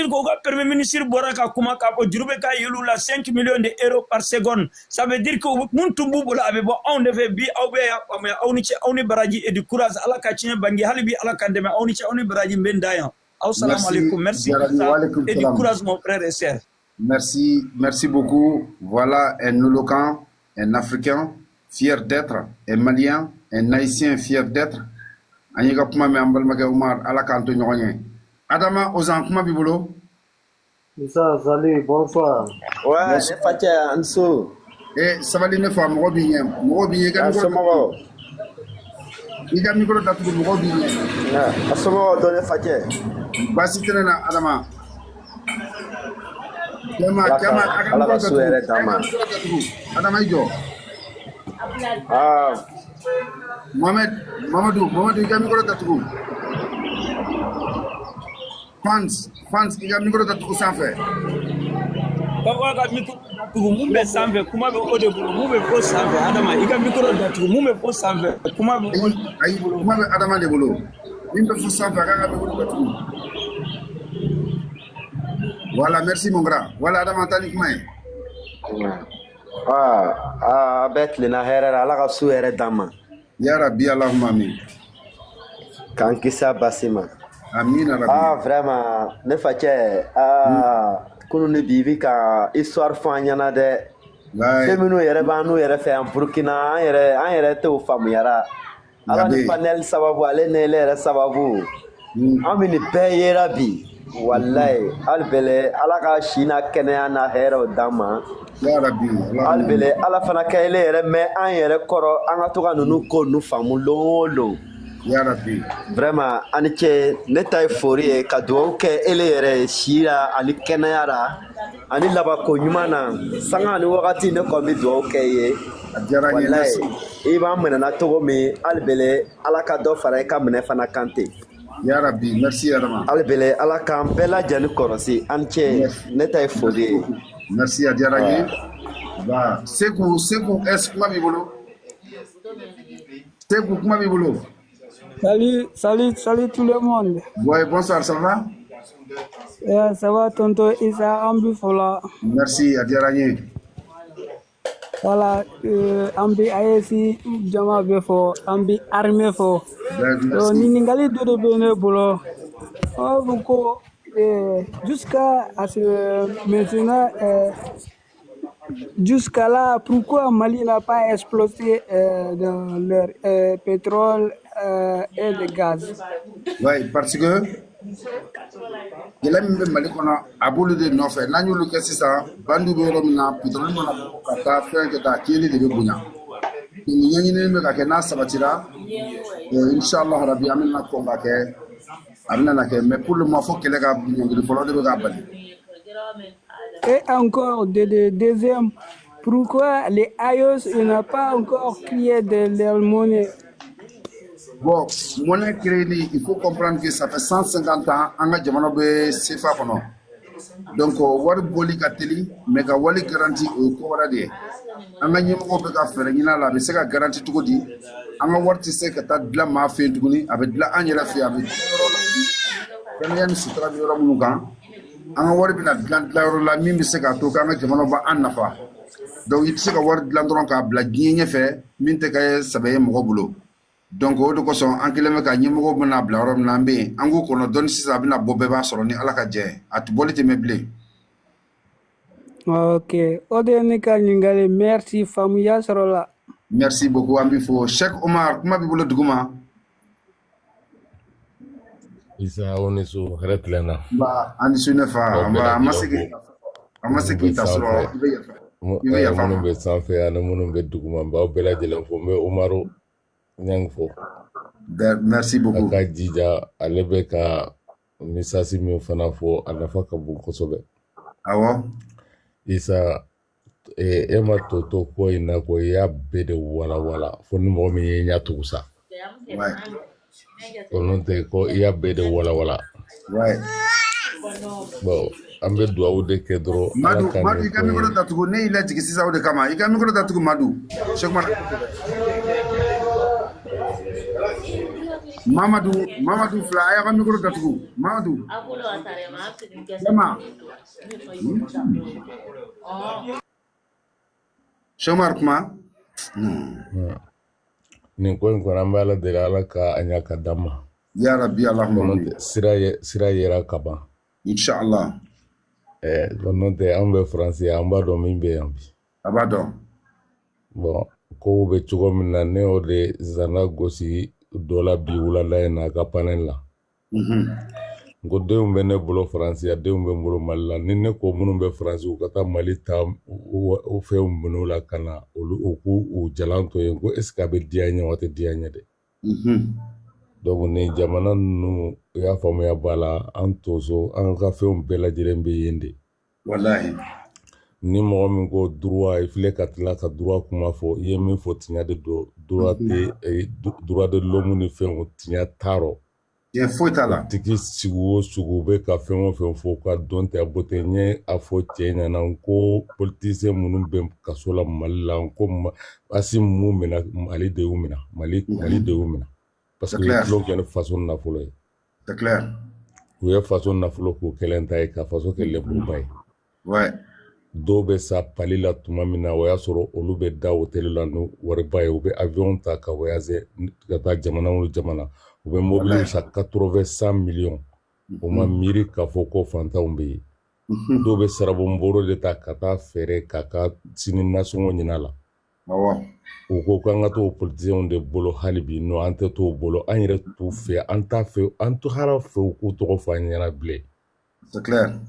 ko ga premier ministre bora ka kuma ka ko jurube ka yelu la 5 millions d'euros par seconde, ça veut dire que mun tumbu bola abe bo on devait bi awbe ya pam ya awni ci awni baraji et du courage ala ka tinya bangi halibi ala ka deme awni ci awni baraji bendayan. Assalamu alaikum, merci et du courage mon frère et sœur. Merci beaucoup. Voilà un Nolokan, un Africain fier d'être, un Malien, un Haïtien fier d'être. Aniga kuma me ambal mage Umar ala kanto ñoñe Adama Ozan kuma bibolo Ça, salut, bonsoir. Ouais, ne fatia anso. Sabali ne fa mo bi ñem mo bi ñe ga Asomo. Iga micro datu mo bi ñe Asomo do ne fatia. Basi tenena Adama Kema ala ka suere dama. Adama ijo Mamadou iga micro datu fans iga micro datu sanfé Papa ga micro datu mumbe sanfé kuma be ode bulu mumbe fo sanfé Adama iga micro datu mumbe fo sanfé kuma be ay kuma be Adama de bulu mimbe fo sanfé ga micro datu. Voilà, merci mon grand. Voilà Adama tani kuma bet lina herera ala ka suere dama. Ya Rabbi Allahumma amin. Kan kisa basima. Amin Rabbi. Vraiment ne fatia kunu ne bibi ka histoire fanyana de. Feminu yere ba nu yere fe en Burkina an yere te o famu yara. Ala ni panel sababu ale ne le sababu. Amini be Rabbi. Wallahi albele ala ka shina kenya na hero dama. Ya Rabbi albele ala fana kayle yere me an yere koro an ka to ka nunu ko nu famu lolo. Ya Rabbi Vraiment anike ne tay fori ka do ke ele yere shira ani kenya ra ani laba ko nyumana sanga ni wakati ne ko bi do ke ye. Wallahi iba mena na to mi albele ala ka do fara ka mena fana kante. Ya Rabbi, merci Adama. Albele ala kan bela jani korosi anche neta fodi. Merci à Diaragé. Bah, Sekou est kuma bibolo. Sekou kuma bibolo. Salut tout le monde. Ouais, bonsoir, ça va? Ça va tonton Issa Ambi Fola. Merci à Diaragé. Voilà, Ambi AEC Jama Befo, Ambi Armée Fo. Ningali de Bene Bolo. Jusqu'à maintenant, jusqu'à là, pourquoi Mali n'a pas explosé dans leur pétrole et le gaz? Oui, parce que il a même Mali qu'on a aboulé de nos faits. Nous le cas c'est ça. Bandu Boromina, pétrole, on a pas fait que ta kili de Bounia. Il y a une me kakena sabatira. Inch'Allah, Rabbi Amin na konga ke. Mais pour le moment, il faut que les gars de follow de Gabali. Et encore, deuxième, pourquoi les IOS n'ont pas encore créé de leur monnaie? Bon, monnaie créée, il faut comprendre que ça fait 150 ans, on a jamais CFA. Donc, wari boli ka teli mais ka wali garanti o ko wala de an ga nyemo be ka fere nyina la be se ka garanti tugo di an ga warti se ka ta dla ma fe tuguni abe dla an yela fe abe kan yan sutra bi ro munu kan an ga wari bina dla ro la mi se ka to kan ga jamano ba an nafa donc it se ka wari dla ndron ka bla ginye fe min te ka sabe mo bulo donc o de ko son an keleme ka nyemo bina bla ro na mbe an go kono don si sabina bobe ba soro ni ala ka je at bolite meble. Ok, Odenika Ningale, merci Famouya Sarola. Merci beaucoup Ambifo. Cheikh Omar, comment vous le douguma? Isa onisu replena. Ba anisu nefa, ba amaseki tasoro. Ibe ya fama. Munu be sanfe ana munu be duguma ba bela jelen fo me Omaro nyang fo. Merci beaucoup. Aka jija alebe ka misasi mi fana fo anafa ka bu kosobe. Awo. Isa ema toto ko ina ko ya bede wala fo ni mo mi nya tukusa. Ouais. Ononte ko ya bede wala. Ouais. Bon, ambe duawu de kedro. Madu ika mikoro tatugo ne ile tiki sisa ode kama. Ika mikoro tatugo Madu. Cheikh Omar. Mamadou Fla aya ka mikoro tatugo. Mamadou. Dama. Cheikh Omar kuma. Ni ko nambala de ala ka anyaka dama. Ya Rabbi Allahumma. Sira yera kaba. Inshallah. Bononte ambe français amba do mimbe yambi. Abado. Bon, ko be chugo minna ne o de zana gosi dola bi wula la na ka panel la. Ngo de umbe ne bolo français de umbe bolo malla ni ne ko munum be français ko ta mali ta o fe umbe la kana o ku o jalanto en ko eska be dianya wate dianya de. Donc ni jamana nu ya famu ya bala antozo an ka fe umbe la jirembe yende. Wallahi. Ni mo min ko droit ifle katla ka droit kuma fo yemi fo tinya de droit de l'homme ni fe o tinya taro. Bien fotala. Tiki sugu be ka fɛn fo ka don tɛ bote nye a fɔ cɛ ɲɛna ko politicien minnu bɛ kaso la Mali la ko asi mu mina Mali de y'u mina Mali de y'u mina parce que tulon kɛ ni faso nafolo ye. C'est clair. U ye faso nafolo k'u kɛlɛn ta ye ka faso kɛ lɛburuba ye. Ouais. Dɔw bɛ sa pali la tuma min na o y'a sɔrɔ olu bɛ da hôtel la n'u wariba ye u bɛ avion ta ka voyager ka taa jamana o jamana. U bɛ mobile sa 80 millions o ma miiri k'a fɔ ko fantanw bɛ yen dɔw bɛ sarabonboro de ta ka taa fɛɛrɛ ka ka sini nasɔngɔ ɲina la u ko k'an ka t'o politiciens de bolo hali bi non an tɛ t'o bolo an yɛrɛ t'u fɛ an t'a fɛ an tɛ hara fɛ u k'u tɔgɔ fɔ an ɲɛna bilen. C'est clair.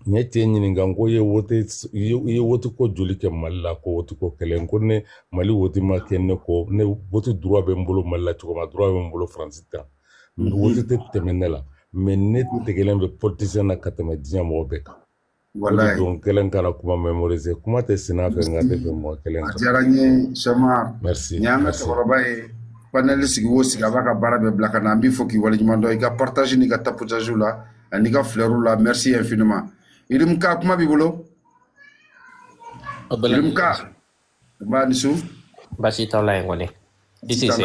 N ye cɛ ɲininka ko i ye wote ko joli kɛ Mali la ko wote ko kɛlɛ ko ne Mali wote ma kɛ ne ko ne wote droit bɛ n bolo Mali la cogo ma droit bɛ n bolo France ta wote tɛ tɛmɛ ne la mais ne tigɛlen bɛ politicien na ka tɛmɛ diɲɛ mɔgɔ bɛɛ kan. Wallahi. Donc kelen kana kuma mémoriser kuma tɛ sina fɛ nka tɛ fɛ mɔgɔ kelen kan. A diyara n ye Cheikh Omar. Merci. Ni an ka cɛkɔrɔba ye panel sigi o sigi a b'a ka baara bɛɛ bila ka na an b'i fɔ k'i waleɲuman dɔn i ka partage ni ka tapotage la ani ka fleur la merci infiniment. Irimka kuma b'i bolo? Irimka. Ba nisu? Basi t'aw la yen kɔni. ICC.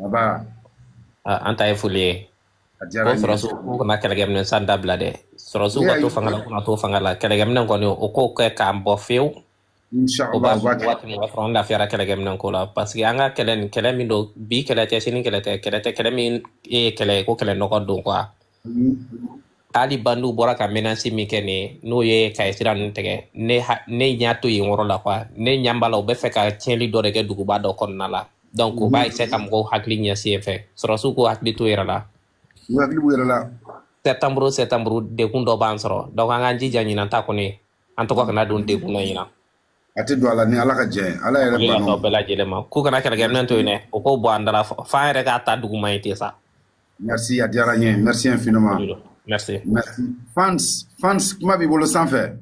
Aba. An ta ye foli ye. Ko sɔrɔsiw k'u kana kɛlɛkɛminɛ san dabila dɛ. Sɔrɔsiw ka to fanga la k'u kana to fanga la kɛlɛkɛminɛ kɔni o k'o kɛ k'an bɔ fiyewu. Inshallah. O b'a sɔrɔ waati min b'a sɔrɔ an lafiyara kɛlɛkɛminɛ ko la parce que an ka kɛlɛ nin kɛlɛ min don bi kɛlɛ tɛ sini kɛlɛ tɛ kɛlɛ min ye kɛlɛ ye ko kɛlɛ nɔgɔ don quoi. Hali bandiw bɔra ka menace min kɛ nin n'o ye kaye sira ninnu tigɛ ne ɲɛ to yen yɔrɔ la quoi ne ɲɛ b'a la u bɛ fɛ ka tiɲɛli dɔ de kɛ duguba dɔ kɔnɔna la donc u b'a essayer ka mɔgɔw hakili ɲɛsin yen fɛ sɔrɔsiw k'u hakili to yɛrɛ la. U hakili b'u yɛrɛ la. septembre dekun dɔ b'an sɔrɔ donc an k'an jija ɲinan ta kɔni an tɔgɔ kana don dekun na ɲinan. A tɛ don a la ni Ala ka jɛ ye Ala yɛrɛ banna. Bɛɛ lajɛlen ma k'u kana kɛlɛkɛminɛ to yen dɛ o k'o bɔ an da la f'an yɛrɛ k'a ta duguma ye ten sa. Merci a diyara n ye merci infiniment. Merci. Merci. Fans kuma b'i bolo sanfɛ.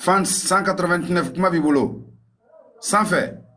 Fan 189 kuma b'i bolo. 100 fait.